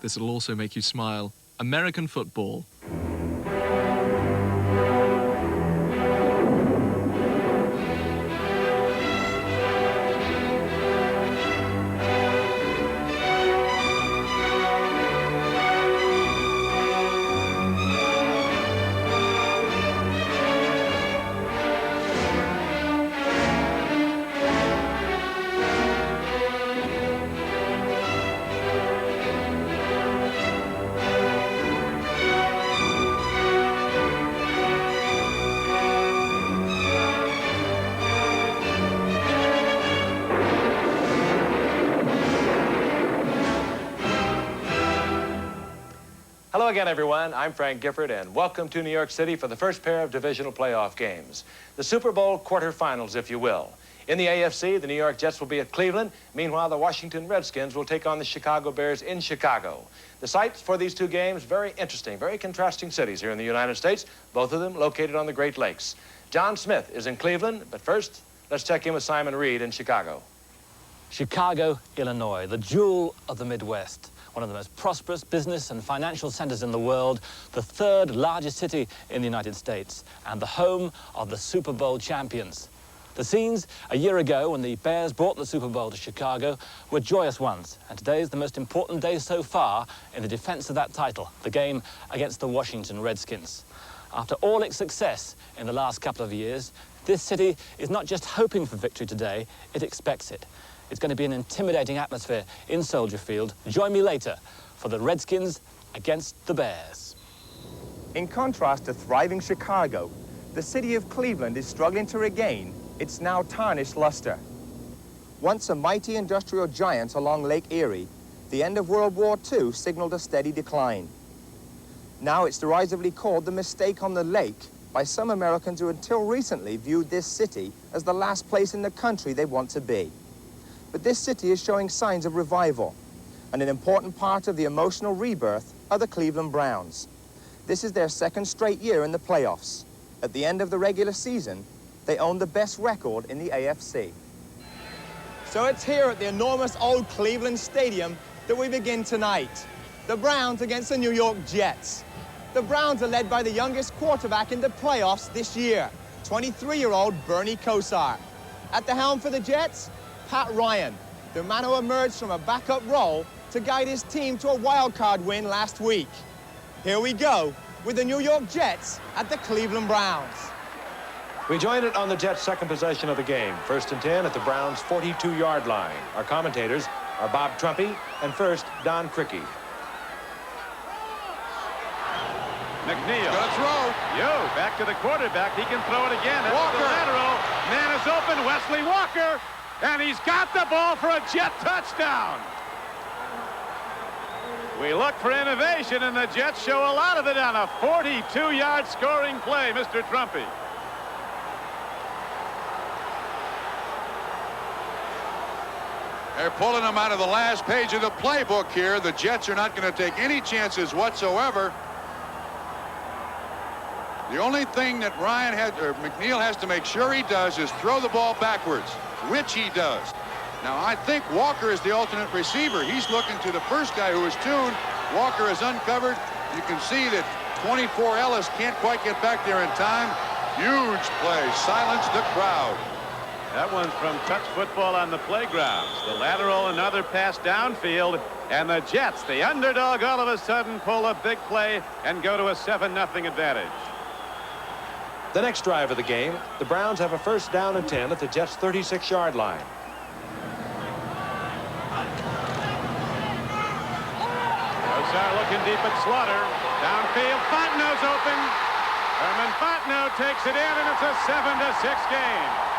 this will also make you smile. American football. Hello again, everyone. I'm Frank Gifford, and welcome to New York City for the first pair of divisional playoff games. The Super Bowl quarterfinals, if you will. In the AFC, the New York Jets will be at Cleveland. Meanwhile, the Washington Redskins will take on the Chicago Bears in Chicago. The sites for these two games, very interesting, very contrasting cities here in the United States, both of them located on the Great Lakes. John Smith is in Cleveland, but first, let's check in with Simon Reed in Chicago. Chicago, Illinois, the jewel of the Midwest. One of the most prosperous business and financial centers in the world, the third largest city in the United States, and the home of the Super Bowl champions. The scenes a year ago when the Bears brought the Super Bowl to Chicago were joyous ones, and today is the most important day so far in the defense of that title, the game against the Washington Redskins. After all its success in the last couple of years, this city is not just hoping for victory today, it expects it. It's going to be an intimidating atmosphere in Soldier Field. Join me later for the Redskins against the Bears. In contrast to thriving Chicago, the city of Cleveland is struggling to regain its now tarnished luster. Once a mighty industrial giant along Lake Erie, the end of World War II signaled a steady decline. Now it's derisively called the mistake on the lake by some Americans who until recently viewed this city as the last place in the country they want to be. But this city is showing signs of revival, and an important part of the emotional rebirth are the Cleveland Browns. This is their second straight year in the playoffs. At the end of the regular season, they own the best record in the AFC. So it's here at the enormous old Cleveland Stadium that we begin tonight. The Browns against the New York Jets. The Browns are led by the youngest quarterback in the playoffs this year, 23-year-old Bernie Kosar. At the helm for the Jets, Pat Ryan, the man who emerged from a backup role to guide his team to a wild-card win last week. Here we go with the New York Jets at the Cleveland Browns. We join it on the Jets' second possession of the game. 1st and 10 at the Browns' 42-yard line. Our commentators are Bob Trumpy and first Don Crickey. McNeil. Gonna throw. Back to the quarterback. He can throw it again. That's Walker. the lateral. Man is open. Wesley Walker. And he's got the ball for a Jet touchdown. We look for innovation, and the Jets show a lot of it on a 42-yard scoring play, Mr. Trumpy. They're pulling them out of the last page of the playbook here. The Jets are not going to take any chances whatsoever. The only thing that McNeil has to make sure he does is throw the ball backwards, which he does. Now, I think Walker is the alternate receiver. He's looking to the first guy who is tuned. Walker is uncovered. You can see that 24 Ellis can't quite get back there in time. Huge play. Silence the crowd. That one's from touch football on the playgrounds. The lateral, another pass downfield, and the Jets, the underdog, all of a sudden pull a big play and go to a 7-0 advantage. The next drive of the game, the Browns have a 1st down and 10 at the Jets' 36-yard line. Kosar looking deep at Slaughter. Downfield, Fontenot's open. Herman Fontenot takes it in, and it's a 7-6 game.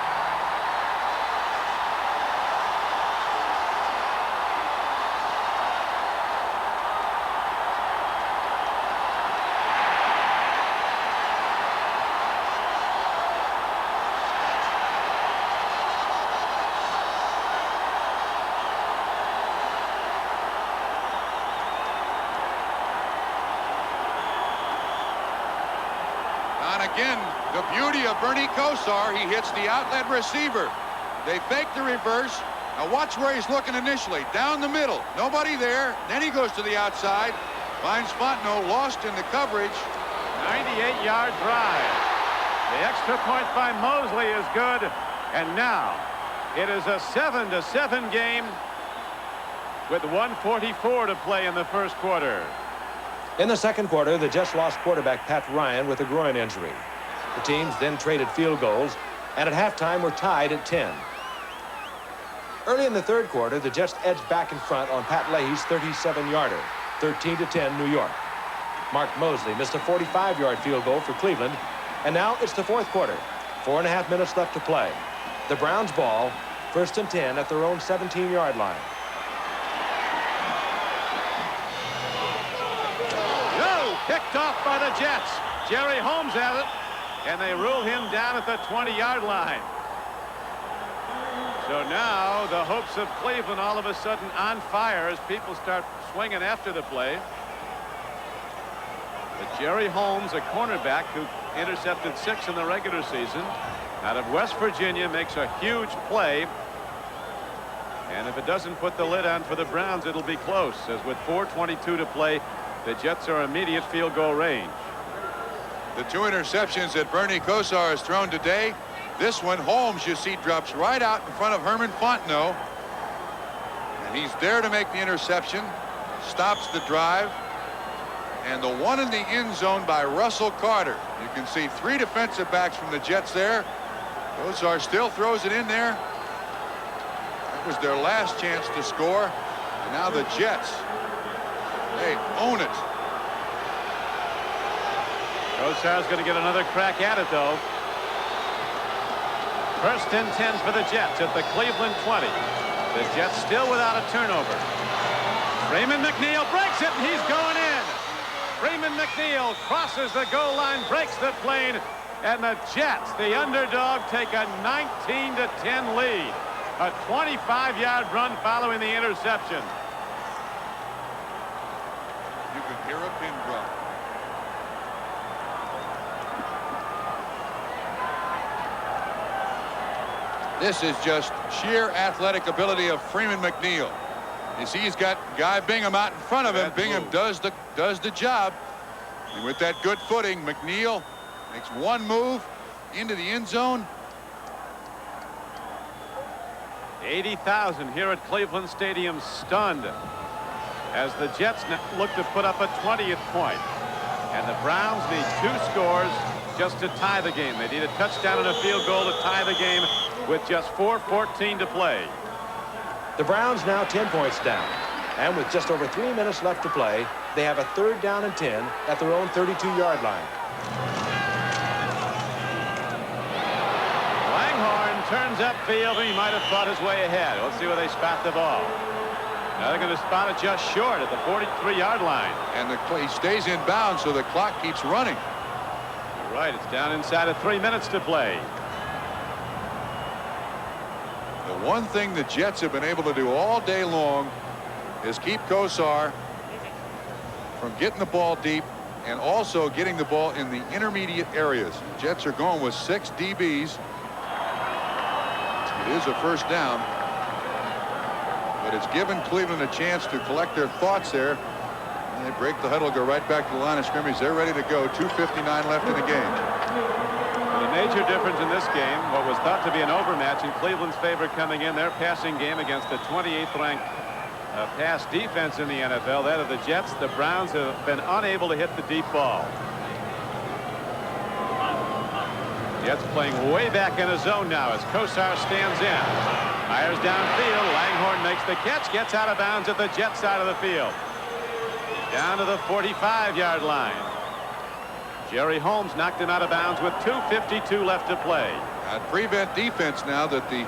Again, the beauty of Bernie Kosar, he hits the outlet receiver. They fake the reverse. Now watch where he's looking initially. Down the middle. Nobody there. Then he goes to the outside. Finds Fontenot lost in the coverage. 98-yard drive. The extra point by Mosley is good. And now it is a 7-7 game with 1:44 to play in the first quarter. In the second quarter, the Jets lost quarterback Pat Ryan with a groin injury. The teams then traded field goals, and at halftime were tied at 10. Early in the third quarter, the Jets edged back in front on Pat Leahy's 37-yarder, 13-10 New York. Mark Mosley missed a 45-yard field goal for Cleveland, and now it's the fourth quarter. 4.5 minutes left to play. The Browns ball, 1st and 10 at their own 17-yard line. No, picked off by the Jets. Jerry Holmes has it, and they rule him down at the 20-yard line. So now the hopes of Cleveland all of a sudden on fire as people start swinging after the play. But Jerry Holmes, a cornerback who intercepted 6 in the regular season, out of West Virginia, makes a huge play. And if it doesn't put the lid on for the Browns, it'll be close, as with 4:22 to play, the Jets are immediate field goal range. The 2 interceptions that Bernie Kosar has thrown today. This one, Holmes, you see, drops right out in front of Herman Fontenot. And he's there to make the interception. Stops the drive. And the one in the end zone by Russell Carter. You can see 3 defensive backs from the Jets there. Kosar still throws it in there. That was their last chance to score. And now the Jets, they own it. Kosar's going to get another crack at it, though. 1st and 10 for the Jets at the Cleveland 20. The Jets still without a turnover. Freeman McNeil breaks it, and he's going in. Freeman McNeil crosses the goal line, breaks the plane, and the Jets, the underdog, take a 19-10 lead. A 25-yard run following the interception. You can hear a pin drop. This is just sheer athletic ability of Freeman McNeil. You see, he's got Guy Bingham out in front of him. Bingham does the job. And with that good footing, McNeil makes one move into the end zone. 80,000 here at Cleveland Stadium, stunned as the Jets look to put up a 20th point. And the Browns need 2 scores just to tie the game. They need a touchdown and a field goal to tie the game with just 4:14 to play. The Browns now 10 points down, and with just over 3 minutes left to play, they have a 3rd down and 10 at their own 32-yard line. Langhorne turns upfield, and he might have fought his way ahead. Let's see where they spot the ball. Now they're going to spot it just short at the 43-yard line. And he stays in bounds, so the clock keeps running. You're right, it's down inside of 3 minutes to play. The one thing the Jets have been able to do all day long is keep Kosar from getting the ball deep and also getting the ball in the intermediate areas. Jets are going with 6 DBs. It is a 1st down, but it's given Cleveland a chance to collect their thoughts there. And they break the huddle, go right back to the line of scrimmage. They're ready to go. 2:59 left in the game. The major difference in this game, what was thought to be an overmatch in Cleveland's favor coming in, their passing game against the 28th ranked pass defense in the NFL, that of the Jets. The Browns have been unable to hit the deep ball. Jets playing way back in a zone now as Kosar stands in. Fires downfield. Langhorne makes the catch, gets out of bounds at the Jet side of the field. Down to the 45-yard line. Jerry Holmes knocked him out of bounds with 2:52 left to play. At prevent defense now that the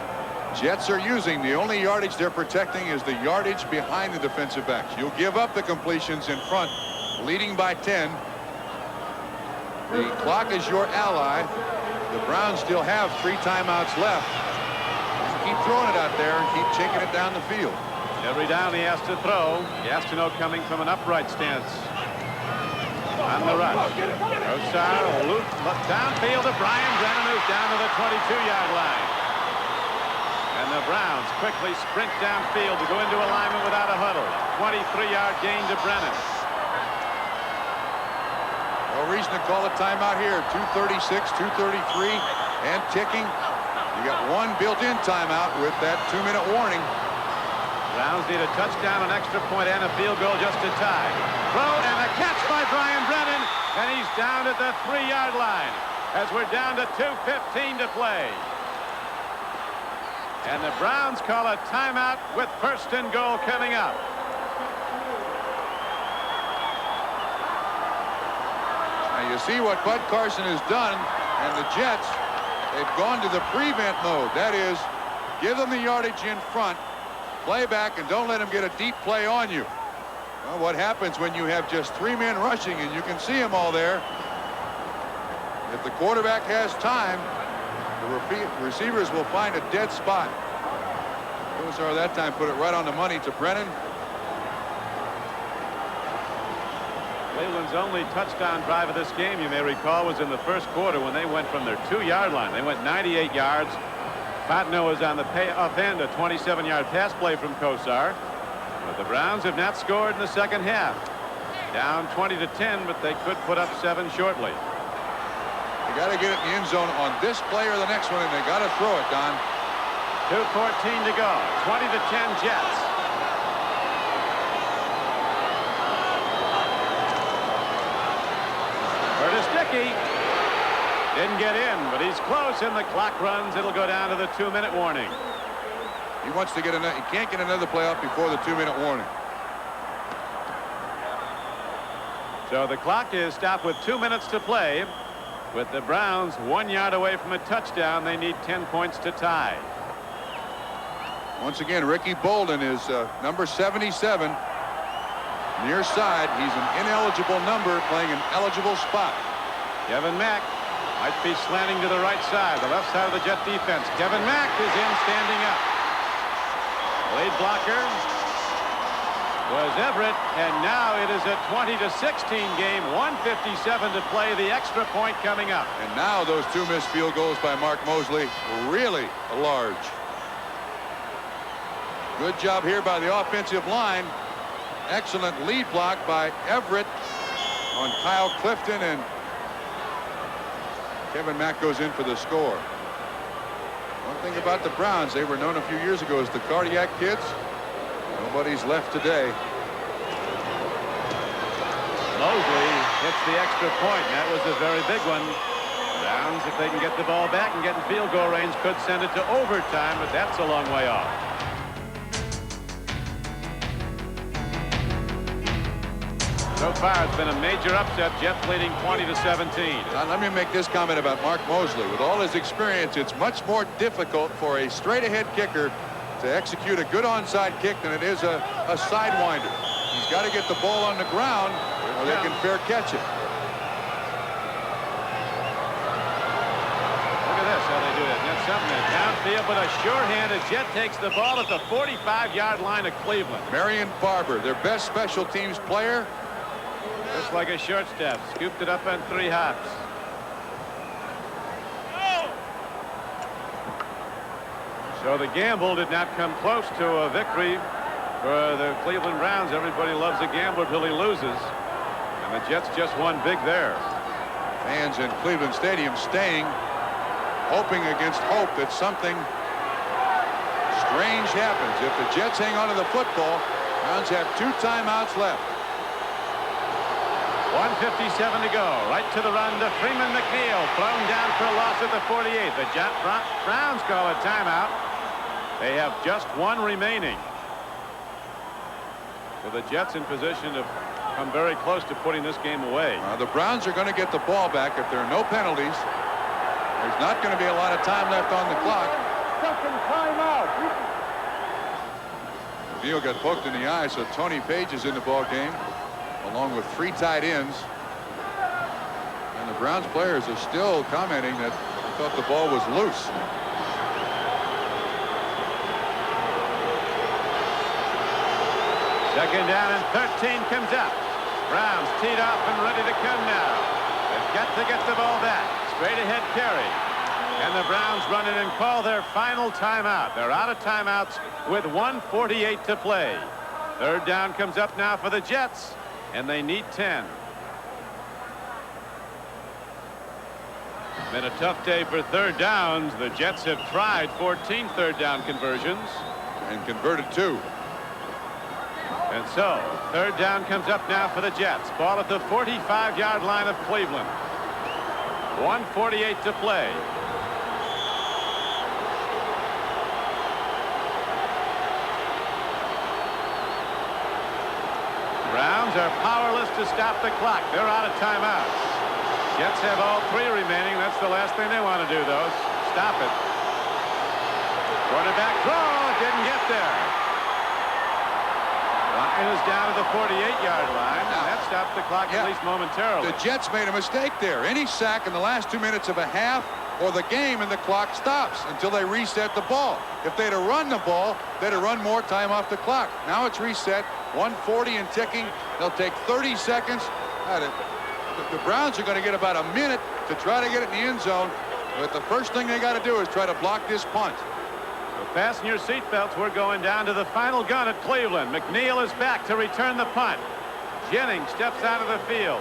Jets are using, the only yardage they're protecting is the yardage behind the defensive backs. You'll give up the completions in front, leading by 10. The clock is your ally. The Browns still have 3 timeouts left. Just keep throwing it out there and keep taking it down the field. Every down he has to throw. Gastineau coming from an upright stance. On the rush. Kosar look downfield to Brian Brennan, who's down to the 22-yard line. And the the Browns quickly sprint downfield to go into alignment without a huddle. 23-yard gain to Brennan. No reason to call a timeout here. 2:36, 2:33, and ticking. You got one built-in timeout with that 2-minute warning. Browns need a touchdown, an extra point, and a field goal just to tie. Throw and a catch by Brian Brennan, and he's down at the 3-yard line as we're down to 2:15 to play. And the Browns call a timeout with 1st and goal coming up. Now you see what Bud Carson has done, and the Jets, they've gone to the prevent mode. That is, give them the yardage in front, play back, and don't let them get a deep play on you. Well, what happens when you have just 3 men rushing, and you can see them all there? If the quarterback has time, the receivers will find a dead spot. Kosar that time put it right on the money to Brennan. Cleveland's only touchdown drive of this game, you may recall, was in the 1st quarter when they went from their 2-yard line. They went 98 yards. Patno was on the up end, a 27-yard pass play from Kosar. But the Browns have not scored in the 2nd half. Down 20-10, but they could put up 7 shortly. They got to get it in the end zone on this play or the next one, and they got to throw it, Don. 2:14 to go. 20-10 Jets. Curtis Dickey didn't get in, but he's close, and the clock runs. It'll go down to the 2-minute warning. He wants to get another. He can't get another play off before the 2-minute warning. So the clock is stopped with 2 minutes to play. With the Browns 1 yard away from a touchdown, they need 10 points to tie. Once again, Ricky Bolden is number 77. Near side, he's an ineligible number playing an eligible spot. Kevin Mack might be slanting to the right side, the left side of the Jet defense. Kevin Mack is in standing up. Lead blocker was Everett, and now it is a 20-16 game. 1:57 to play. The extra point coming up. And now those 2 missed field goals by Mark Mosley really large. Good job here by the offensive line. Excellent lead block by Everett on Kyle Clifton, and Kevin Mack goes in for the score. One thing about the Browns, they were known a few years ago as the Cardiac Kids. Nobody's left today. Mosley hits the extra point, and that was a very big one. Browns, if they can get the ball back and get in field goal range, could send it to overtime, but that's a long way off. So far, it's been a major upset. Jets leading 20-17. Now, let me make this comment about Mark Mosley. With all his experience, it's much more difficult for a straight-ahead kicker to execute a good onside kick than it is a sidewinder. He's got to get the ball on the ground or they can fair catch it. Look at this, how they do it. That's something. Downfield, but a sure-handed Jet takes the ball at the 45-yard line of Cleveland. Marion Barber, their best special teams player. Just like a shortstop, scooped it up on 3 hops. So the gamble did not come close to a victory for the Cleveland Browns. Everybody loves a gambler till he loses. And the Jets just won big there. Fans in Cleveland Stadium staying, hoping against hope that something strange happens. If the Jets hang on to the football, Browns have 2 timeouts left. 1:57 to go. Right to the run to Freeman McNeil. Thrown down for a loss at the 48. The Browns call a timeout. They have just 1 remaining. So the Jets in position to come very close to putting this game away. The Browns are going to get the ball back if there are no penalties. There's not going to be a lot of time left on the clock. Second timeout. McNeil got poked in the eye, so Tony Page is in the ball game, along with 3 tight ends. And the Browns players are still commenting that they thought the ball was loose. Second down and 13 comes up. Browns teed up and ready to come now. They've got to get the ball back. Straight ahead carry. And the Browns run in and call their final timeout. They're out of timeouts with 1:48 to play. Third down comes up now for the Jets, and they need 10. Been a tough day for third downs. The Jets have tried 14 third down conversions. And converted 2. And so, third down comes up now for the Jets. Ball at the 45-yard line of Cleveland. 1:48 to play. Browns are powerless to stop the clock. They're out of timeouts. Jets have all 3 remaining. That's the last thing they want to do, though. Stop it. Quarterback throw. Didn't get there. Line is down to the 48-yard line. And that stopped the clock at least momentarily. The Jets made a mistake there. Any sack in the last 2 minutes of a half or the game and the clock stops until they reset the ball. If they'd have run the ball, they'd have run more time off the clock. Now it's reset. 1:40 and ticking. They'll take 30 seconds. The Browns are going to get about a minute to try to get it in the end zone. But the first thing they got to do is try to block this punt. So fasten your seatbelts. We're going down to the final gun at Cleveland. McNeil is back to return the punt. Jennings steps out of the field.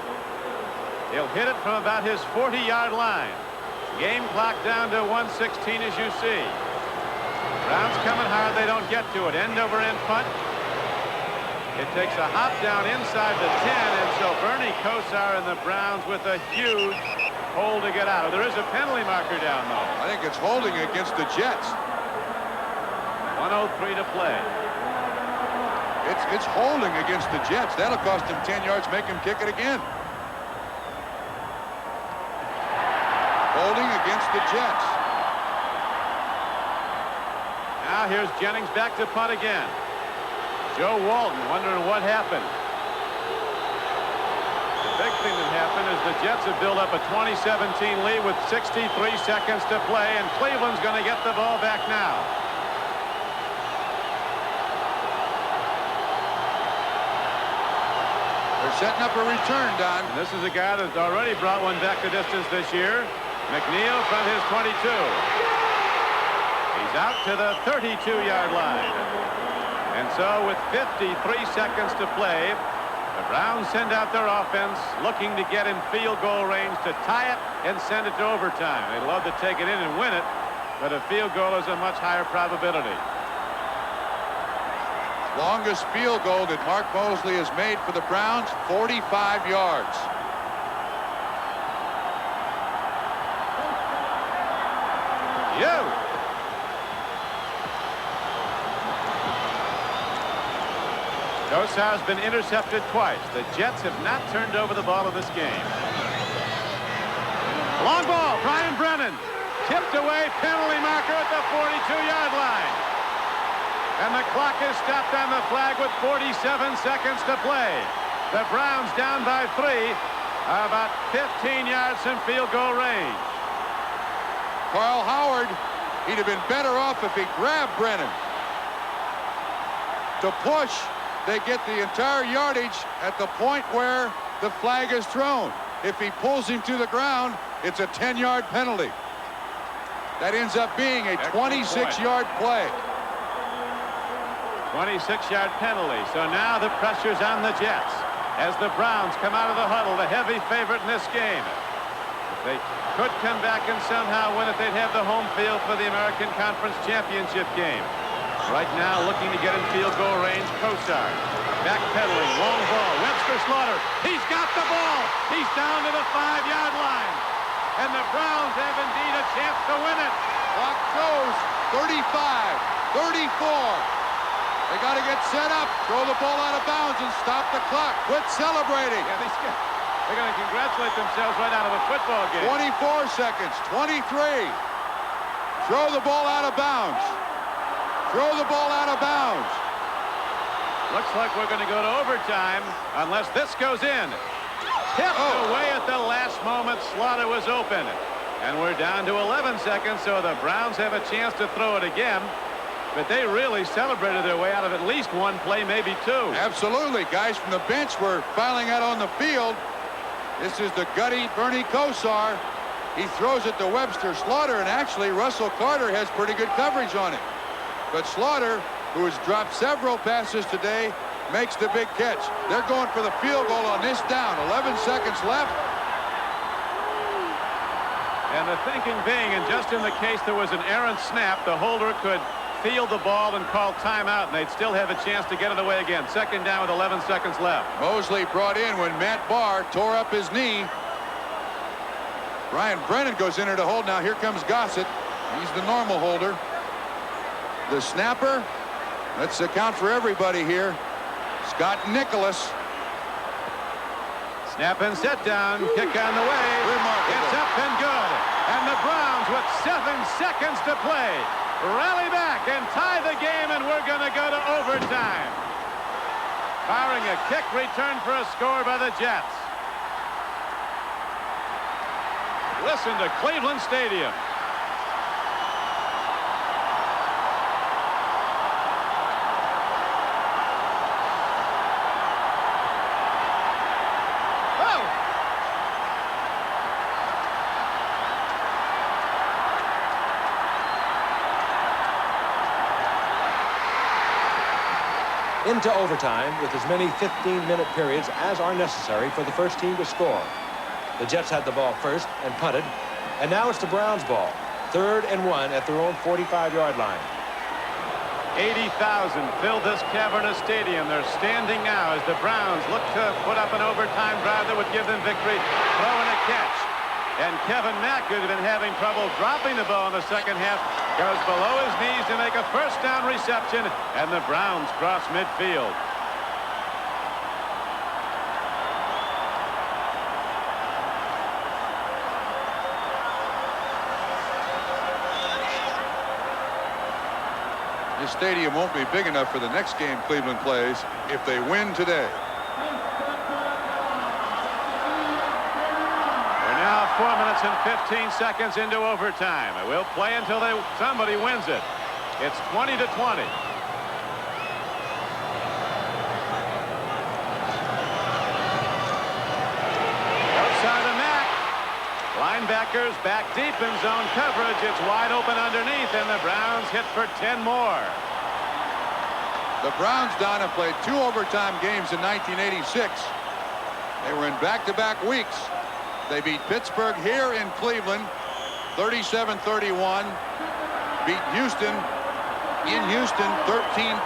He'll hit it from about his 40-yard line. Game clock down to 1:16 as you see. Browns coming hard. They don't get to it. End over end punt. It takes a hop down inside the 10, and so Bernie Kosar and the Browns with a huge hole to get out of. There is a penalty marker down, though. I think it's holding against the Jets. 1:03 to play. It's holding against the Jets. That'll cost him 10 yards, make him kick it again. Holding against the Jets. Now here's Jennings back to punt again. Joe Walton wondering what happened. The big thing that happened is the Jets have built up a 2017 lead with 63 seconds to play, and Cleveland's going to get the ball back now. They're setting up a return, Don. And this is a guy that's already brought one back the distance this year. McNeil from his 22. He's out to the 32-yard line. And so with 53 seconds to play, the Browns send out their offense looking to get in field goal range to tie it and send it to overtime. They'd love to take it in and win it, but a field goal is a much higher probability. Longest field goal that Mark Mosley has made for the Browns, 45 yards. Kosar's been intercepted twice. The Jets have not turned over the ball in this game. Long ball, Brian Brennan. Tipped away, penalty marker at the 42-yard line. And the clock is stopped on the flag with 47 seconds to play. The Browns down by 3, about 15 yards from field goal range. Carl Howard, he'd have been better off if he grabbed Brennan. To push, they get the entire yardage at the point where the flag is thrown. If he pulls him to the ground, it's a 10-yard penalty. That ends up being a 26-yard play. 26-yard penalty. So now the pressure's on the Jets as the Browns come out of the huddle, the heavy favorite in this game. If they could come back and somehow win it, they'd have the home field for the American Conference Championship game. Right now looking to get in field goal range, Kosar. Backpedaling, long ball, Webster Slaughter. He's got the ball. He's down to the 5-yard line. And the Browns have indeed a chance to win it. Clock shows 35, 34. They got to get set up, throw the ball out of bounds, and stop the clock. Quit celebrating. Yeah, they're going to congratulate themselves right out of a football game. 24 seconds, 23. Throw the ball out of bounds. Throw the ball out of bounds. Looks like we're going to go to overtime unless this goes in. Tipped away at the last moment. Slaughter was open. And we're down to 11 seconds, so the Browns have a chance to throw it again. But they really celebrated their way out of at least one play, maybe two. Absolutely. Guys from the bench were filing out on the field. This is the gutty Bernie Kosar. He throws it to Webster Slaughter, and actually Russell Carter has pretty good coverage on it. But Slaughter, who has dropped several passes today, makes the big catch. They're going for the field goal on this down. 11 seconds left. And the thinking being, and just in the case there was an errant snap, the holder could field the ball and call timeout, and they'd still have a chance to get it away again. Second down with 11 seconds left. Mosley brought in when Matt Barr tore up his knee. Brian Brennan goes in there to hold. Now here comes Gossett. He's the normal holder. The snapper. Let's account for everybody here. Scott Nicholas. Snap and set down. Kick on the way. Remarkable. It's up and good. And the Browns, with 7 seconds to play, rally back and tie the game, and we're going to go to overtime. Firing a kick return for a score by the Jets. Listen to Cleveland Stadium. Into overtime with as many 15-minute periods as are necessary for the first team to score. The Jets had the ball first and punted, and now it's the Browns' ball. 3rd and 1 at their own 45-yard line. 80,000 filled this cavernous stadium. They're standing now as the Browns look to put up an overtime drive that would give them victory. Throw and a catch. And Kevin Mack, who's been having trouble dropping the ball in the second half, goes below his knees to make a first down reception, and the Browns cross midfield. This stadium won't be big enough for the next game Cleveland plays if they win today. We're now 4 minutes and 15 seconds into overtime. It will play until somebody wins it. It's 20-20. Outside of Mack. Linebackers back deep in zone coverage. It's wide open underneath, and the Browns hit for 10 more. The Browns, Don, have played 2 overtime games in 1986. They were in back-to-back weeks. They beat Pittsburgh here in Cleveland, 37-31. Beat Houston in Houston, 13-10.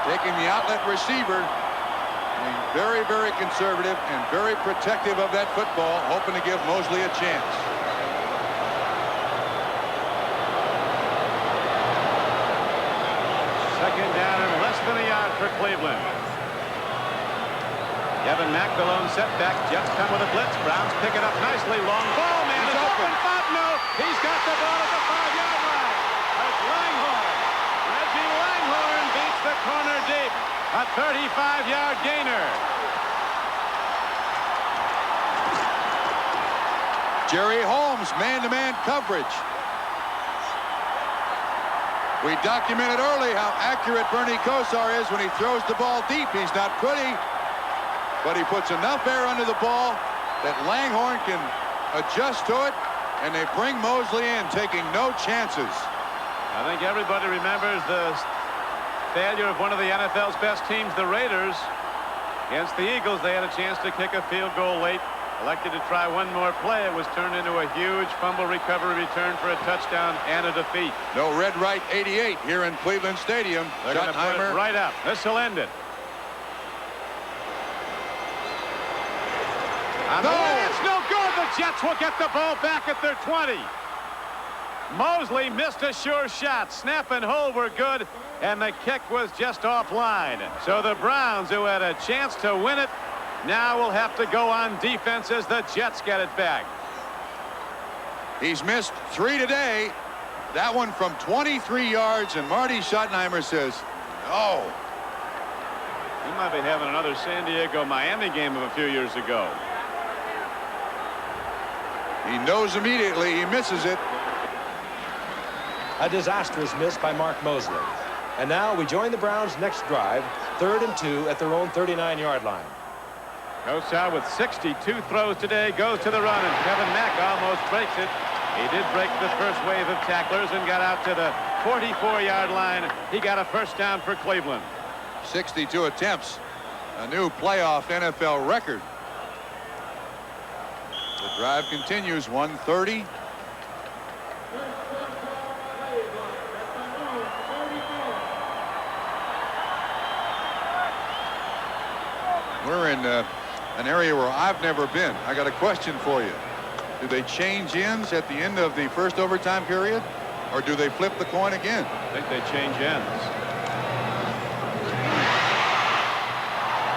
Taking the outlet receiver. Being very, very conservative and very protective of that football, hoping to give Mosley a chance. Second down and less than a yard for Cleveland. Kevin Mack, the lone setback. Jets come with a blitz. Browns pick it up nicely. Long ball. Man is open. No, he's got the ball at the 5-yard line. That's Langhorne. Reggie Langhorne beats the corner deep. A 35-yard gainer. Jerry Holmes, man-to-man coverage. We documented early how accurate Bernie Kosar is when he throws the ball deep. He's not pretty, but he puts enough air under the ball that Langhorne can adjust to it, and they bring Mosley in, taking no chances. I think everybody remembers the failure of one of the NFL's best teams, the Raiders. Against the Eagles, they had a chance to kick a field goal late. Elected to try one more play. It was turned into a huge fumble recovery return for a touchdown and a defeat. No red right 88 here in Cleveland Stadium. They're going to put it right up. This will end it. No, it's no good. The Jets will get the ball back at their 20. Mosley missed a sure shot. Snap and hold were good, and the kick was just offline. So the Browns, who had a chance to win it, now will have to go on defense as the Jets get it back. He's missed 3 today. That one from 23 yards, and Marty Schottenheimer says, no. He might be having another San Diego-Miami game of a few years ago. He knows immediately he misses it. A disastrous miss by Mark Mosley. And now we join the Browns' next drive, 3rd and 2 at their own 39-yard line. Kosar with 62 throws today goes to the run, and Kevin Mack almost breaks it. He did break the first wave of tacklers and got out to the 44-yard line. He got a first down for Cleveland. 62 attempts, a new playoff NFL record. The drive continues. 1:30. We're in an area where I've never been. I got a question for you. Do they change ends at the end of the first overtime period, or do they flip the coin again? I think they change ends.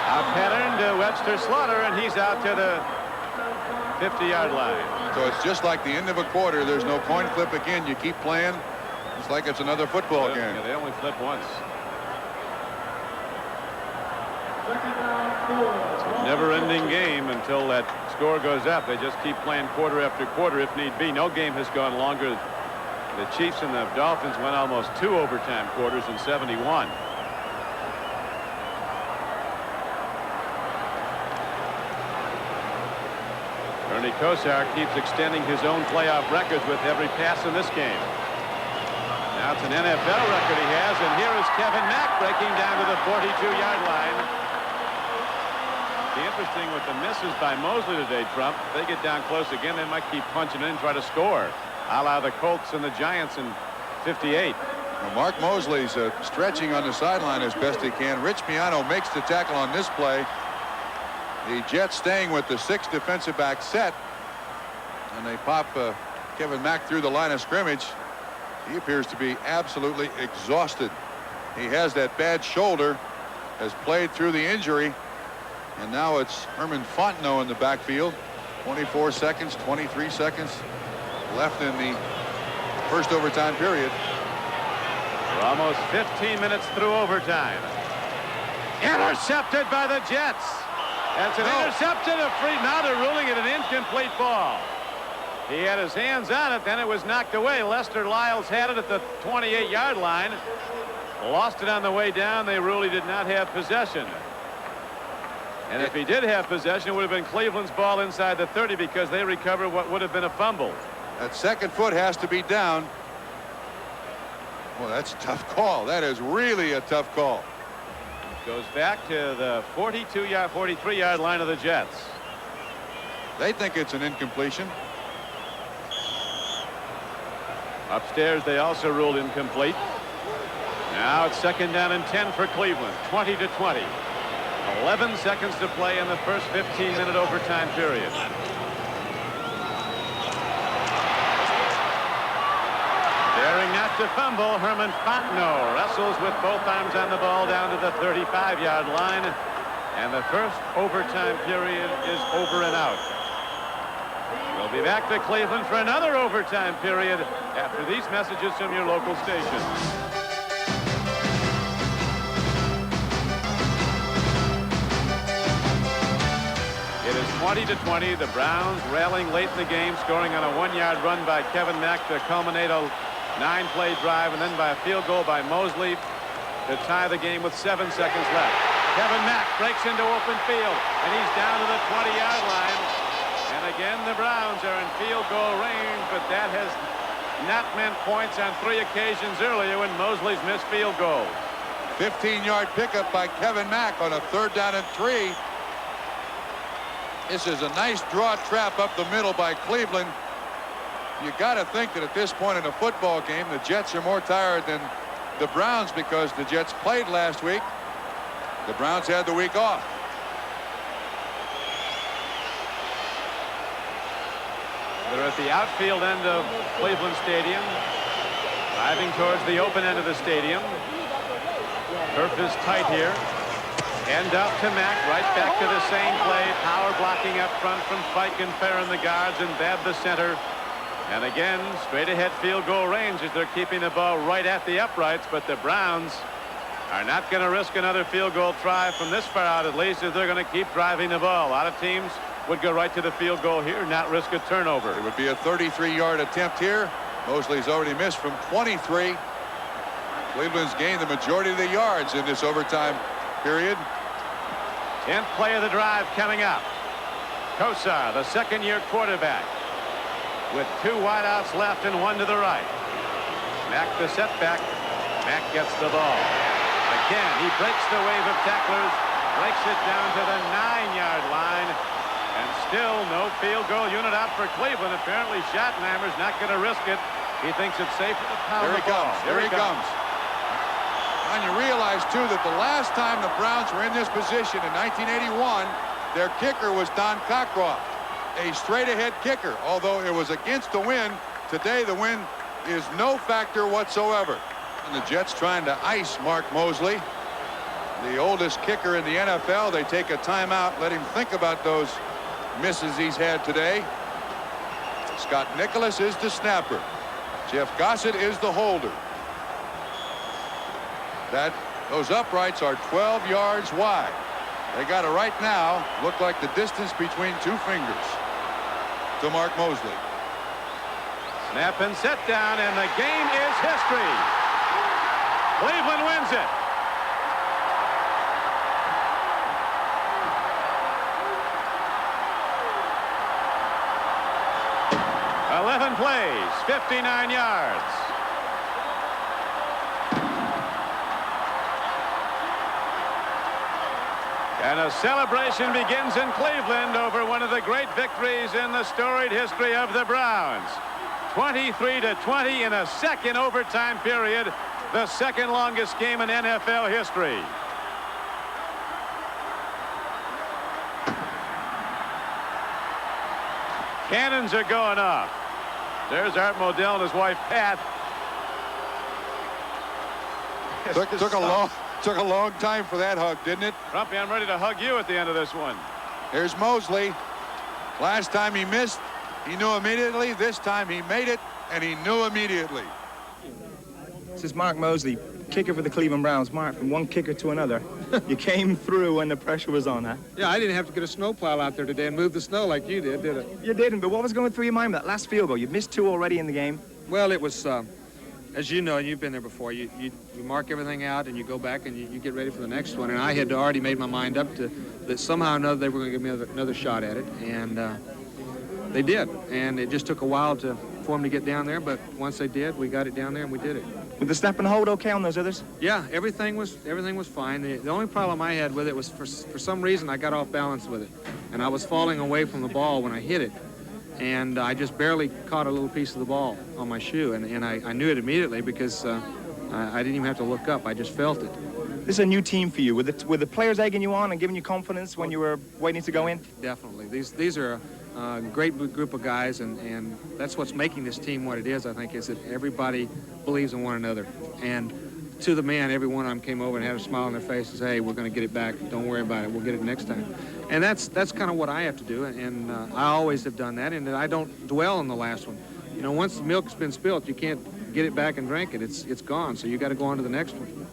Out pattern to Webster Slaughter, and he's out to the 50-yard line. So it's just like the end of a quarter. There's no coin flip again. You keep playing. It's like it's another football game. Yeah, they only flip once. It's a never-ending game until that score goes up. They just keep playing quarter after quarter if need be. No game has gone longer. The Chiefs and the Dolphins went almost 2 overtime quarters in 71. Ernie Kosar keeps extending his own playoff records with every pass in this game. Now it's an NFL record he has, and here is Kevin Mack breaking down to the 42-yard line. The interesting with the misses by Mosley today, Trump, if they get down close again, they might keep punching in and try to score, a la the Colts and the Giants in 58. Well, Mark Mosley's stretching on the sideline as best he can. Rich Miano makes the tackle on this play. The Jets staying with the 6 defensive back set, and they pop Kevin Mack through the line of scrimmage. He appears to be absolutely exhausted. He has that bad shoulder, has played through the injury, and now it's Herman Fontenot in the backfield. 24 seconds, 23 seconds left in the first overtime period. We're almost 15 minutes through overtime. Intercepted by the Jets. That's an interception, a free. Now they're ruling it an incomplete ball. He had his hands on it, then it was knocked away. Lester Lyles had it at the 28-yard line. Lost it on the way down. They ruled he did not have possession. And if he did have possession, it would have been Cleveland's ball inside the 30 because they recovered what would have been a fumble. That second foot has to be down. Well, that's a tough call. That is really a tough call. Goes back to the 43-yard line of the Jets. They think it's an incompletion. Upstairs, they also ruled incomplete. Now it's second down and 10 for Cleveland. 20-20. 11 seconds to play in the first 15-minute overtime period. Daring not to fumble, Herman Fontenot wrestles with both arms on the ball down to the 35-yard line. And the first overtime period is over and out. We'll be back to Cleveland for another overtime period after these messages from your local station. It is 20-20. The Browns railing late in the game, scoring on a 1-yard run by Kevin Mack to culminate a 9-play drive, and then by a field goal by Mosley to tie the game with 7 seconds left. Kevin Mack breaks into open field, and he's down to the 20-yard line. And again, the Browns are in field goal range, but that has not meant points on 3 occasions earlier when Mosley's missed field goals. 15-yard pickup by Kevin Mack on a 3rd down and 3. This is a nice draw trap up the middle by Cleveland. You got to think that at this point in a football game, the Jets are more tired than the Browns because the Jets played last week. The Browns had the week off. They're at the outfield end of Cleveland Stadium, driving towards the open end of the stadium. Turf is tight here. End up to Mack, right back to the same play. Power blocking up front from Fike and Farron, the guards, and Babb, the center. And again, straight ahead field goal range as they're keeping the ball right at the uprights, but the Browns are not going to risk another field goal try from this far out, at least, as they're going to keep driving the ball. A lot of teams would go right to the field goal here, not risk a turnover. It would be a 33-yard attempt here. Mosley's already missed from 23. Cleveland's gained the majority of the yards in this overtime period. 10th play of the drive coming up. Kosar, the second-year quarterback, with 2 wideouts left and 1 to the right. Mack the setback. Mack gets the ball. Again, he breaks the wave of tacklers, breaks it down to the 9-yard line, and still no field goal unit out for Cleveland. Apparently, Schottenheimer's not going to risk it. He thinks it's safer to pound the ball. Here he comes. And you realize, too, that the last time the Browns were in this position in 1981, their kicker was Don Cockcroft, a straight-ahead kicker. Although it was against the wind, today the wind is no factor whatsoever. And the Jets trying to ice Mark Mosley, the oldest kicker in the NFL. They take a timeout, let him think about those misses he's had today. Scott Nicholas is the snapper. Jeff Gossett is the holder. Those uprights are 12 yards wide. They got it right now. Look like the distance between 2 fingers to Mark Mosley. Snap and set down, and the game is history. Cleveland wins it. Eleven plays, 59 yards. And a celebration begins in Cleveland over one of the great victories in the storied history of the Browns. 23-20 in a second overtime period, the second longest game in NFL history. Cannons are going off. There's Art Modell and his wife Pat. Took a long time for that hug, didn't it? Trumpy, I'm ready to hug you at the end of this one. Here's Mosley. Last time he missed, he knew immediately. This time he made it, and he knew immediately. This is Mark Mosley, kicker for the Cleveland Browns. Mark, from one kicker to another, you came through when the pressure was on, huh? Yeah, I didn't have to get a snowplow out there today and move the snow like you did I? You didn't, but what was going through your mind with that last field goal? You'd missed 2 already in the game. Well, it was, as you know, you've been there before, you mark everything out and you go back and you get ready for the next one. And I had already made my mind up to that somehow or another they were going to give me another shot at it. And they did. And it just took a while for them to get down there. But once they did, we got it down there and we did it. Was the snap and hold okay on those others? Yeah, everything was fine. The only problem I had with it was for some reason I got off balance with it. And I was falling away from the ball when I hit it. And I just barely caught a little piece of the ball on my shoe. And I knew it immediately because I didn't even have to look up. I just felt it. This is a new team for you. Were the players egging you on and giving you confidence when you were waiting to go in? Definitely. These are a great group of guys, and that's what's making this team what it is, I think, is that everybody believes in one another. And to the man, every one of them came over and had a smile on their face and said, hey, we're going to get it back. Don't worry about it. We'll get it next time. And that's kind of what I have to do, and I always have done that, and I don't dwell on the last one. You know, once the milk's been spilled, you can't get it back and drink it. It's gone, so you got to go on to the next one.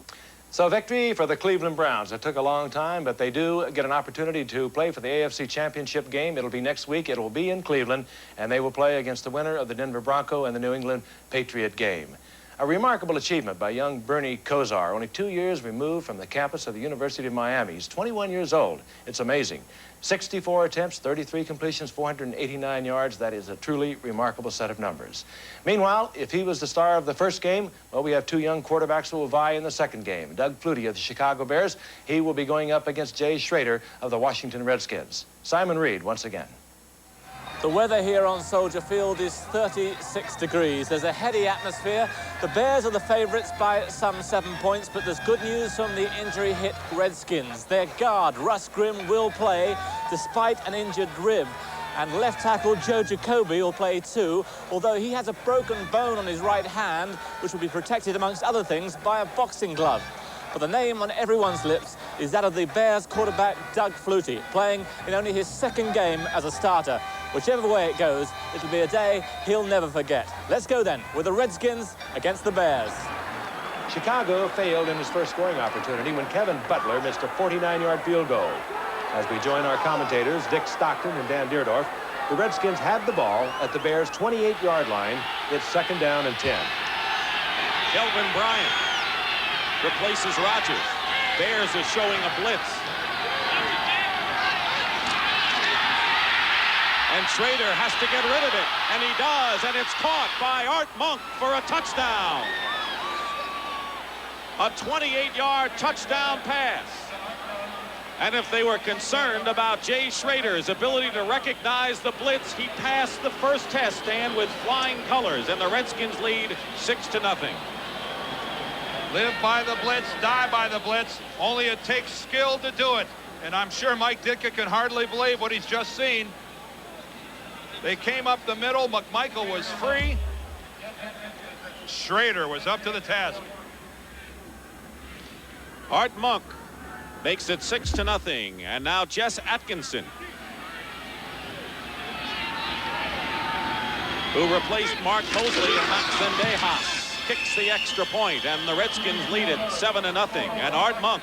So victory for the Cleveland Browns. It took a long time, but they do get an opportunity to play for the AFC Championship game. It'll be next week. It will be in Cleveland, and they will play against the winner of the Denver Bronco and the New England Patriot game. A remarkable achievement by young Bernie Kosar, only 2 years removed from the campus of the University of Miami. He's 21 years old. It's amazing. 64 attempts, 33 completions, 489 yards. That is a truly remarkable set of numbers. Meanwhile, if he was the star of the first game, well, we have 2 young quarterbacks who will vie in the second game. Doug Flutie of the Chicago Bears. He will be going up against Jay Schrader of the Washington Redskins. Simon Reed once again. The weather here on Soldier Field is 36 degrees. There's a heady atmosphere. The Bears are the favourites by some 7 points, but there's good news from the injury-hit Redskins. Their guard, Russ Grimm, will play despite an injured rib. And left tackle Joe Jacoby will play too, although he has a broken bone on his right hand, which will be protected, amongst other things, by a boxing glove. But the name on everyone's lips is that of the Bears quarterback, Doug Flutie, playing in only his second game as a starter. Whichever way it goes, it'll be a day he'll never forget. Let's go then with the Redskins against the Bears. Chicago failed in his first scoring opportunity when Kevin Butler missed a 49-yard field goal. As we join our commentators, Dick Stockton and Dan Deerdorf, the Redskins had the ball at the Bears' 28-yard line. It's second down and 10. Kelvin Bryant replaces Rodgers. Bears are showing a blitz. And Schrader has to get rid of it, and he does, and it's caught by Art Monk for a touchdown. A 28-yard touchdown pass. And if they were concerned about Jay Schrader's ability to recognize the blitz, he passed the first test, and with flying colors, and the Redskins lead 6-0. Live by the blitz, die by the blitz. Only it takes skill to do it. And I'm sure Mike Ditka can hardly believe what he's just seen. They came up the middle. McMichael was free. Schrader was up to the task. Art Monk makes it 6-0. And now Jess Atkinson, who replaced Mark Mosley and Max Zendejas, kicks the extra point, and the Redskins lead it 7-0. And Art Monk,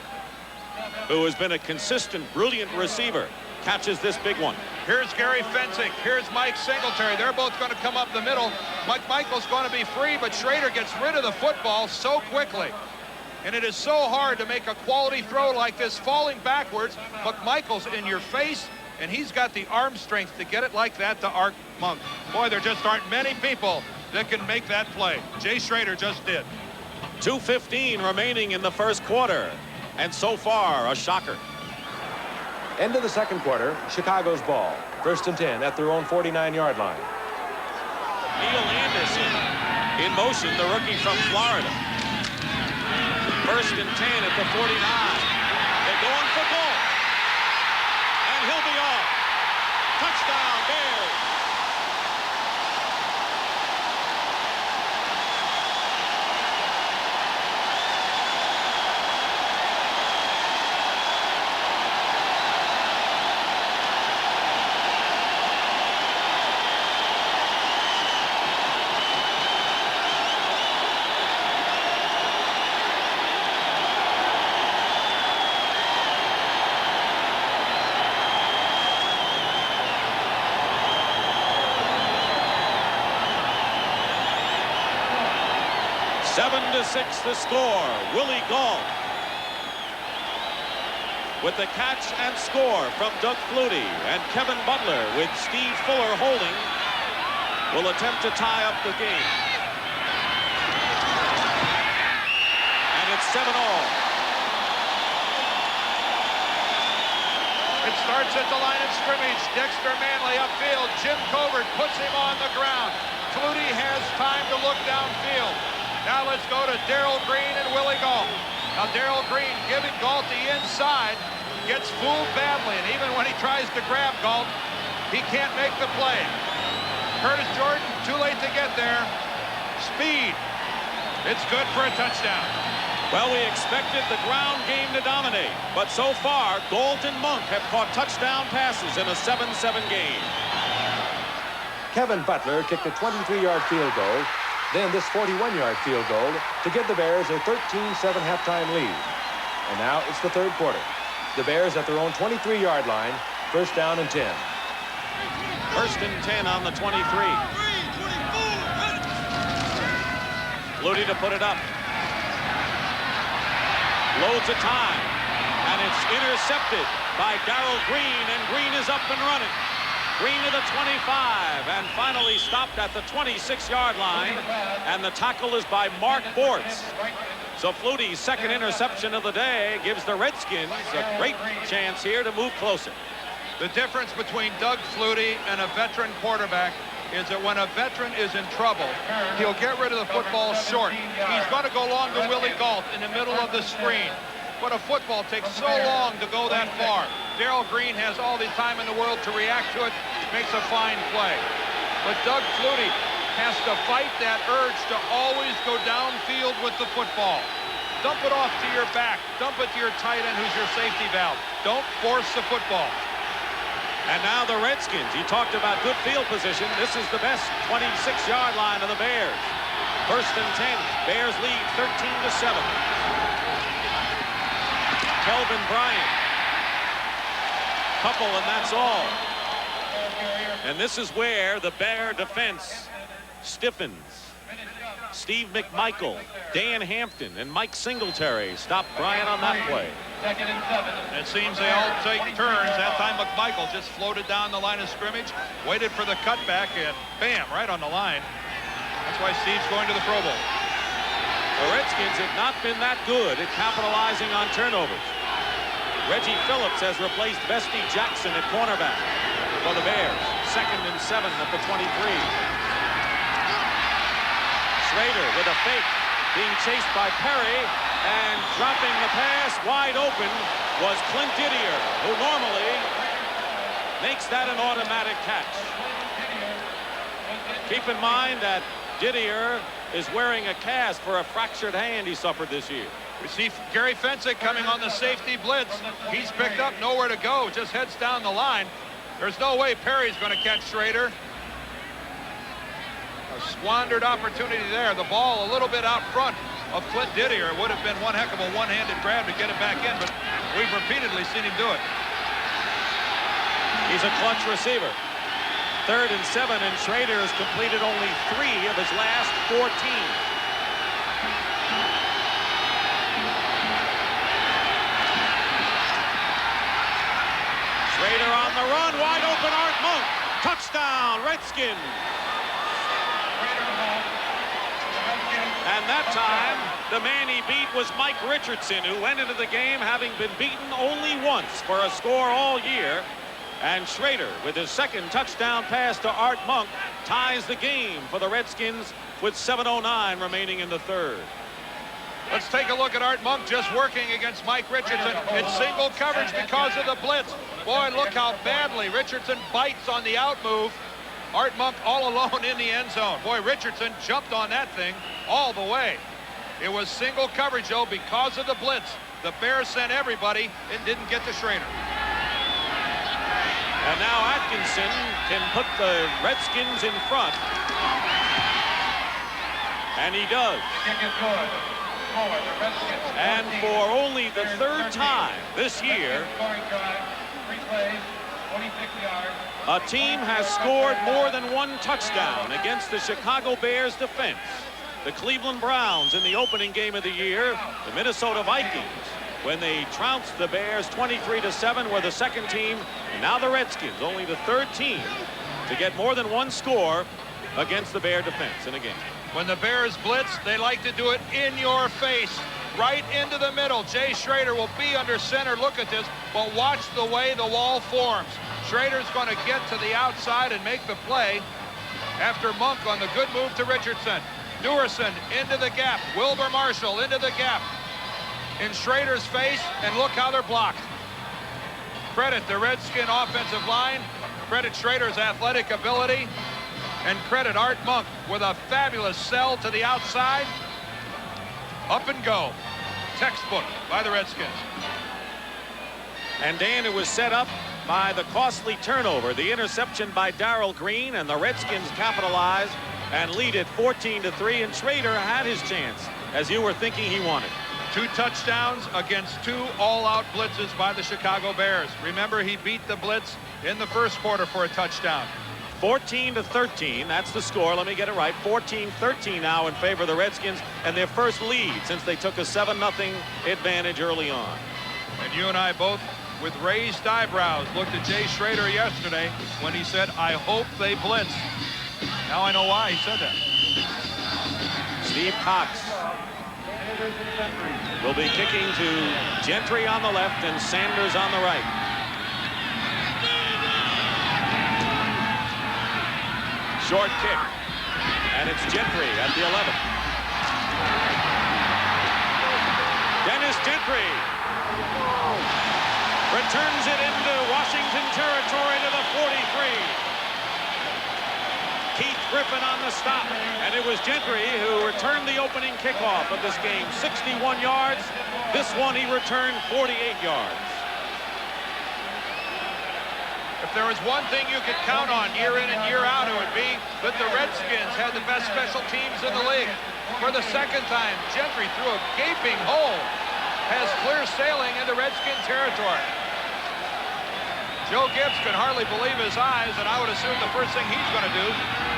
who has been a consistent, brilliant receiver, catches this big one. Here's Gary Fencing. Here's Mike Singletary. They're both going to come up the middle. McMichael's going to be free, but Schrader gets rid of the football so quickly. And it is so hard to make a quality throw like this falling backwards. McMichael's in your face, and he's got the arm strength to get it like that to Art Monk. Boy, there just aren't many people that can make that play. Jay Schrader just did. 2:15 remaining in the first quarter. And so far, a shocker. End of the second quarter, Chicago's ball. 1st and 10 at their own 49-yard line. Neil Anderson in motion, the rookie from Florida. 1st and 10 at the 49. They're going for goal. And he'll be off. Touchdown, Bears. to 6 the score. Willie Gault with the catch and score from Doug Flutie, and Kevin Butler with Steve Fuller holding will attempt to tie up the game. And it's 7-all. It starts at the line of scrimmage. Dexter Manley upfield. Jim Covert puts him on the ground. Flutie has time to look downfield. Now let's go to Darrell Green and Willie Gault. Now Darrell Green giving Gault the inside. Gets fooled badly, and even when he tries to grab Gault, he can't make the play. Curtis Jordan, too late to get there. Speed. It's good for a touchdown. Well, we expected the ground game to dominate, but so far, Gault and Monk have caught touchdown passes in a 7-7 game. Kevin Butler kicked a 23-yard field goal, then this 41-yard field goal to give the Bears a 13-7 halftime lead. And now it's the third quarter. The Bears at their own 23-yard line, first down and 10. First and 10 on the 23. Flutie to put it up. Loads of time, and it's intercepted by Darrell Green, and Green is up and running. Green to the 25, and finally stopped at the 26-yard line, and the tackle is by Mark Bortz. So Flutie's second interception of the day gives the Redskins a great chance here to move closer. The difference between Doug Flutie and a veteran quarterback is that when a veteran is in trouble, he'll get rid of the football short. He's going to go long to Willie Gault in the middle of the screen. But a football takes so long to go that far. Darrell Green has all the time in the world to react to it, makes a fine play. But Doug Flutie has to fight that urge to always go downfield with the football. Dump it off to your back. Dump it to your tight end who's your safety valve. Don't force the football. And now the Redskins. You talked about good field position. This is the best 26-yard line of the Bears. First and 10. Bears lead 13-7. Kelvin Bryant. Couple, and that's all. And this is where the Bear defense stiffens. Steve McMichael, Dan Hampton, and Mike Singletary stopped Bryant on that play. It seems they all take turns. That time McMichael just floated down the line of scrimmage, waited for the cutback, and bam, right on the line. That's why Steve's going to the Pro Bowl. The Redskins have not been that good at capitalizing on turnovers. Reggie Phillips has replaced Bestie Jackson at cornerback for the Bears. 2nd and 7 at the 23. Schrader with a fake, being chased by Perry, and dropping the pass wide open was Clint Didier, who normally makes that an automatic catch. Keep in mind that Didier is wearing a cast for a fractured hand he suffered this year. We see Gary Fensick coming on the safety blitz. He's picked up, nowhere to go, just heads down the line. There's no way Perry's going to catch Schrader. A squandered opportunity there. The ball a little bit out front of Clint Didier. It would have been one heck of a one-handed grab to get it back in, but we've repeatedly seen him do it. He's a clutch receiver. 3rd and 7, and Schrader has completed only 3 of his last 14. Schrader on the run, wide open, Art Monk. Touchdown, Redskins. And that time, the man he beat was Mike Richardson, who went into the game having been beaten only once for a score all year. And Schrader, with his 2nd touchdown pass to Art Monk, ties the game for the Redskins with 7:09 remaining in the 3rd. Let's take a look at Art Monk just working against Mike Richardson. It's single coverage because of the blitz. Boy, look how badly Richardson bites on the out move. Art Monk all alone in the end zone. Boy, Richardson jumped on that thing all the way. It was single coverage, though, because of the blitz. The Bears sent everybody and didn't get to Schrader. And now Atkinson can put the Redskins in front. And he does. And for only the 3rd time this year, a team has scored more than 1 touchdown against the Chicago Bears defense. The Cleveland Browns in the opening game of the year, the Minnesota Vikings, when they trounced the Bears 23-7, were the 2nd team, and now the Redskins, only the 3rd team to get more than 1 score against the Bear defense in a game. When the Bears blitz, they like to do it in your face, right into the middle. Jay Schrader will be under center. Look at this, but watch the way the wall forms. Schrader's going to get to the outside and make the play after Monk on the good move to Richardson. Newerson into the gap. Wilbur Marshall into the gap. In Schrader's face, and look how they're blocked. Credit the Redskin offensive line, credit Schrader's athletic ability, and credit Art Monk with a fabulous sell to the outside. Up and go. Textbook by the Redskins. And Dan, it was set up by the costly turnover, the interception by Darrell Green, and the Redskins capitalized and lead it 14-3, and Schrader had his chance, as you were thinking he wanted. 2 touchdowns against 2 all-out blitzes by the Chicago Bears. Remember, he beat the blitz in the 1st quarter for a touchdown. 14-13, that's the score. Let me get it right. 14-13 now in favor of the Redskins, and their first lead since they took a 7-0 advantage early on. And you and I both, with raised eyebrows, looked at Jay Schrader yesterday when he said, "I hope they blitz." Now I know why he said that. Steve Cox will be kicking to Gentry on the left and Sanders on the right. Short kick, and it's Gentry at the 11. Dennis Gentry returns it into Washington territory to the 43. Keith Griffin on the stop, and it was Gentry who returned the opening kickoff of this game. 61 yards. This one he returned 48 yards. If there was one thing you could count on year in and year out, it would be that the Redskins had the best special teams in the league. For the 2nd time, Gentry, through a gaping hole, has clear sailing into Redskin territory. Joe Gibbs can hardly believe his eyes, and I would assume the first thing he's going to do,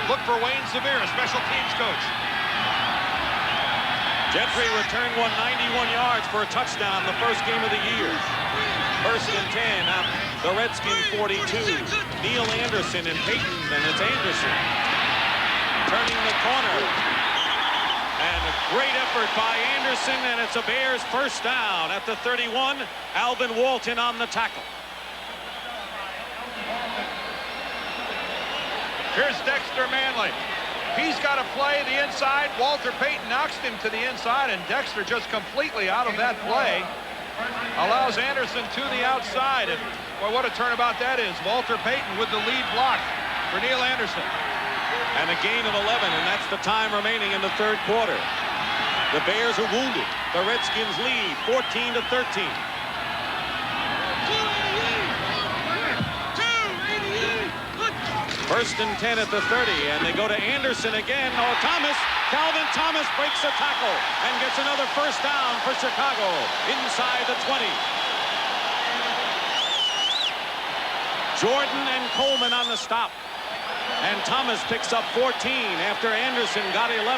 look for Wayne Sevier, special teams coach. Gentry returned 191 yards for a touchdown the first game of the year. First and 10 at the Redskin 42. Neil Anderson and Peyton, and it's Anderson turning the corner. And a great effort by Anderson, and it's a Bears first down at the 31. Alvin Walton on the tackle. Here's Dexter Manley. He's got to play the inside. Walter Payton knocks him to the inside, and Dexter just completely out of that play. Allows Anderson to the outside. And boy, what a turnabout that is. Walter Payton with the lead block for Neil Anderson. And a gain of 11, and that's the time remaining in the third quarter. The Bears are wounded. The Redskins lead 14-13. First and 10 at the 30, and they go to Anderson again. Oh, Thomas, Calvin Thomas breaks a tackle and gets another first down for Chicago inside the 20. Jordan and Coleman on the stop. And Thomas picks up 14 after Anderson got 11.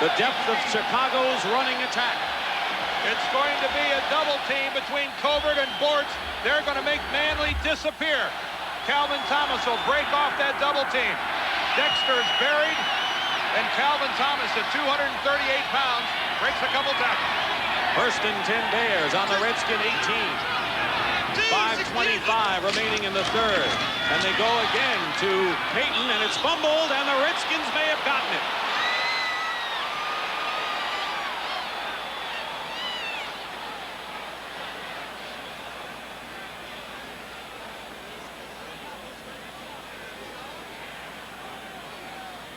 The depth of Chicago's running attack. It's going to be a double team between Covert and Bortz. They're going to make Manley disappear. Calvin Thomas will break off that double team. Dexter's buried, and Calvin Thomas at 238 pounds breaks a couple tackles. First and 10 Bears on the Redskin 18. 5:25 remaining in the third. And they go again to Payton, and it's fumbled, and the Redskins may have gotten it.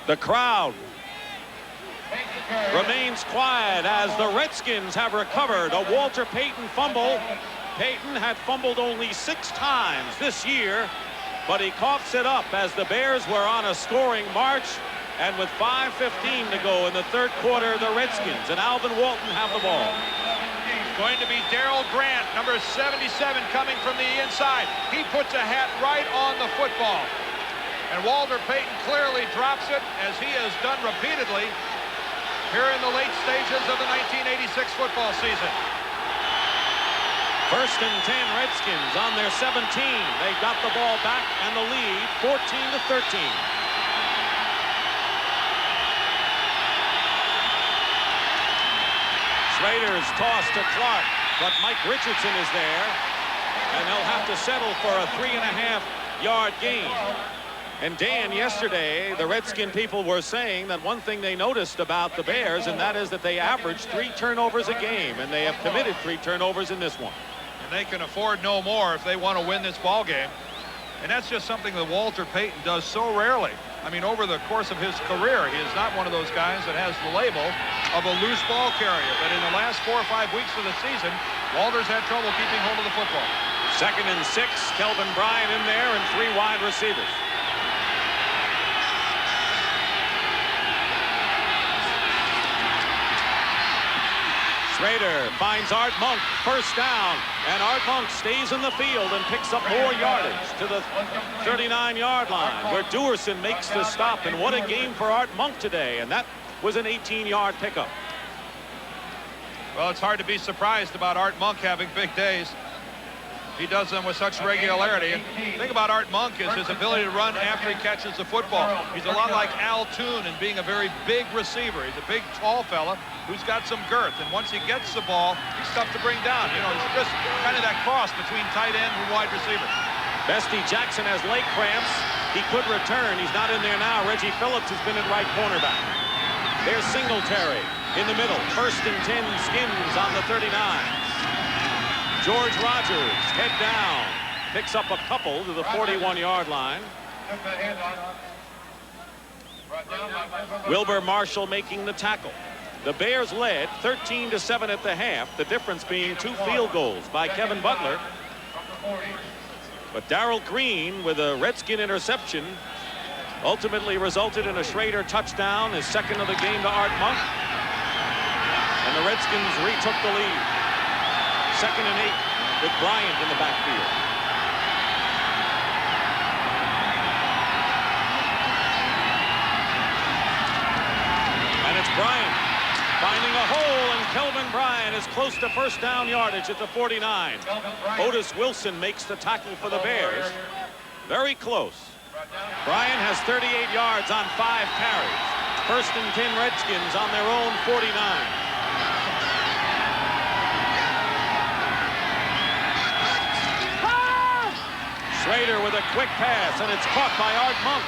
The crowd remains quiet as the Redskins have recovered a Walter Payton fumble. Payton had fumbled only 6 times this year, but he coughs it up as the Bears were on a scoring march. And with 5:15 to go in the third quarter, the Redskins and Alvin Walton have the ball. Going to be Darrell Grant, number 77, coming from the inside. He puts a hat right on the football. And Walter Payton clearly drops it, as he has done repeatedly here in the late stages of the 1986 football season. First and 10 Redskins on their 17. They got the ball back and the lead 14-13. Schrader's toss to Clark, but Mike Richardson is there, and they'll have to settle for a 3.5-yard gain. And Dan, yesterday, the Redskin people were saying that one thing they noticed about the Bears, and that is that they averaged 3 turnovers a game, and they have committed 3 turnovers in this one. And they can afford no more if they want to win this ball game. And that's just something that Walter Payton does so rarely. I mean, over the course of his career, he is not one of those guys that has the label of a loose ball carrier. But in the last 4 or 5 weeks of the season, Walter's had trouble keeping hold of the football. Second and 6, Kelvin Bryant in there and 3 wide receivers. Schrader finds Art Monk, first down, and Art Monk stays in the field and picks up more yardage to the 39-yard line, where Duerson makes the stop. And what a game for Art Monk today, and that was an 18-yard pickup. Well, it's hard to be surprised about Art Monk having big days. He does them with such regularity. And the thing about Art Monk is his ability to run after he catches the football. He's a lot like Al Toon in being a very big receiver. He's a big, tall fella who's got some girth. And once he gets the ball, he's tough to bring down. You know, he's just kind of that cross between tight end and wide receiver. Bestie Jackson has leg cramps. He could return. He's not in there now. Reggie Phillips has been at right cornerback. There's Singletary in the middle. First and 10, Skins on the 39. George Rogers, head down, picks up a couple to the 41-yard line. Wilbur Marshall making the tackle. The Bears led 13-7 at the half, the difference being 2 field goals by Kevin Butler. But Darrell Green, with a Redskin interception, ultimately resulted in a Schrader touchdown, his second of the game to Art Monk. And the Redskins retook the lead. Second and 8 with Bryant in the backfield. is close to first down yardage at the 49. Otis Wilson makes the tackle for the Bears. Very close. Bryan has 38 yards on 5 carries. First and 10 Redskins on their own 49. Schrader with a quick pass, and it's caught by Art Monk.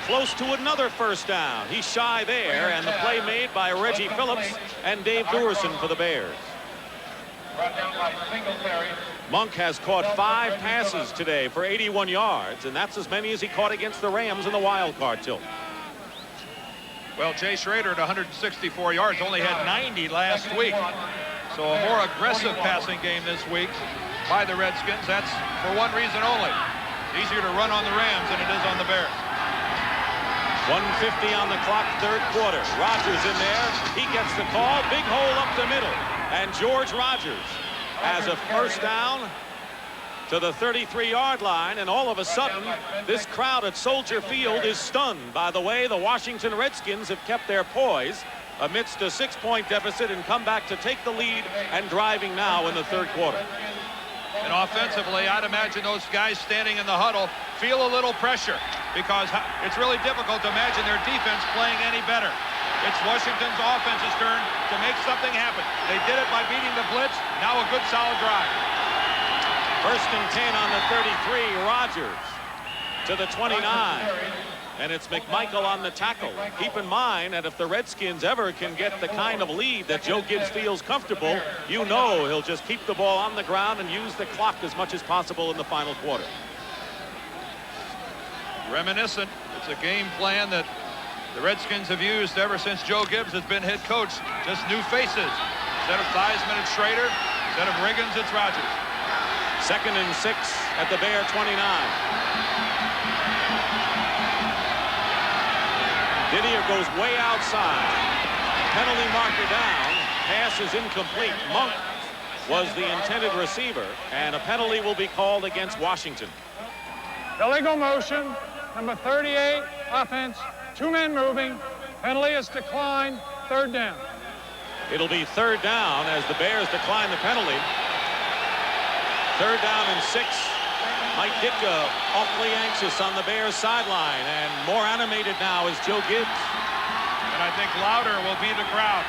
Close to another first down. He's shy there, and the play made by Reggie Phillips and Dave Duerson for the Bears. Monk has caught 5 passes today for 81 yards, and that's as many as he caught against the Rams in the wild card tilt. Well, Jay Schrader at 164 yards, only had 90 last week. So a more aggressive passing game this week by the Redskins. That's for one reason only. It's easier to run on the Rams than it is on the Bears. 1:50 on the clock, third quarter. Rodgers in there. He gets the call. Big hole up the middle. And George Rodgers has a first down to the 33-yard line. And all of a sudden, this crowd at Soldier Field is stunned by the way the Washington Redskins have kept their poise amidst a 6-point deficit and come back to take the lead and driving now in the third quarter. And offensively, I'd imagine those guys standing in the huddle feel a little pressure because it's really difficult to imagine their defense playing any better. It's Washington's offense's turn to make something happen. They did it by beating the blitz. Now a good solid drive. First and 10 on the 33. Rodgers to the 29. And it's McMichael on the tackle. Keep in mind that if the Redskins ever can get the kind of lead that Joe Gibbs feels comfortable, you know he'll just keep the ball on the ground and use the clock as much as possible in the final quarter. Reminiscent. It's a game plan that the Redskins have used ever since Joe Gibbs has been head coach. Just new faces. Instead of Theismann, it's Schrader. Instead of Riggins, it's Rodgers. Second and 6 at the Bear 29. Didier goes way outside. Penalty marker down. Pass is incomplete. Monk was the intended receiver, and a penalty will be called against Washington. Illegal motion, number 38, offense, 2 men moving. Penalty is declined, third down. It'll be third down as the Bears decline the penalty. Third down and 6. Mike Ditka awfully anxious on the Bears sideline, and more animated now is Joe Gibbs. And I think louder will be the crowd.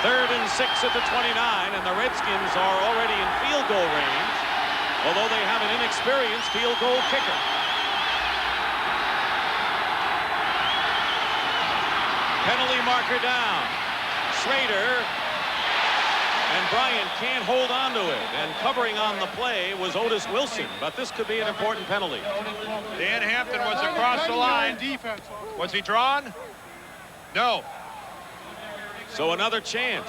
Third and 6 at the 29, and the Redskins are already in field goal range, although they have an inexperienced field goal kicker. Penalty marker down. Schrader. And Bryan can't hold on to it. And covering on the play was Otis Wilson. But this could be an important penalty. Dan Hampton was across the line. Was he drawn? No. So another chance.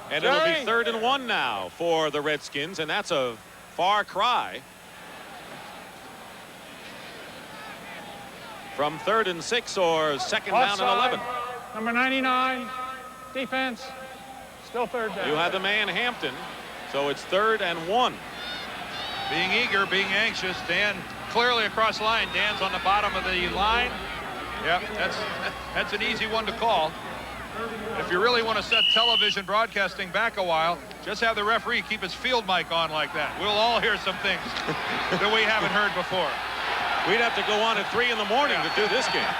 And it'll be third and 1 now for the Redskins. And that's a far cry from third and 6 or second down and 11. Number 99, defense. Still third down. You have the man Hampton, so it's third and 1. Being eager, being anxious. Dan clearly across the line. Dan's on the bottom of the line. Yep, that's an easy one to call. If you really want to set television broadcasting back a while, just have the referee keep his field mic on like that. We'll all hear some things that we haven't heard before. We'd have to go on at 3 in the morning to do this game.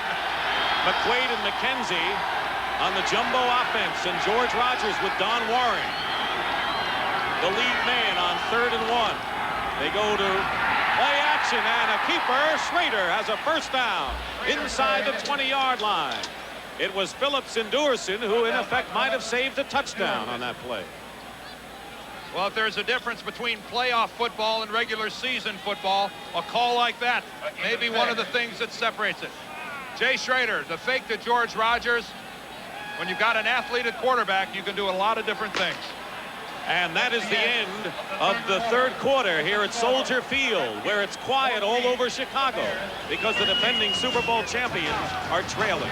McQuaid and McKenzie on the jumbo offense, and George Rodgers with Don Warren, the lead man on third and 1. They go to play action, and a keeper, Schrader, has a first down inside the 20-yard line. It was Phillips and Duerson who, in effect, might have saved a touchdown on that play. Well, if there's a difference between playoff football and regular season football, a call like that may be one of the things that separates it. Jay Schrader, the fake to George Rodgers. When you've got an athlete at quarterback, you can do a lot of different things. And that is the end of the third quarter here at Soldier Field, where it's quiet all over Chicago because the defending Super Bowl champions are trailing.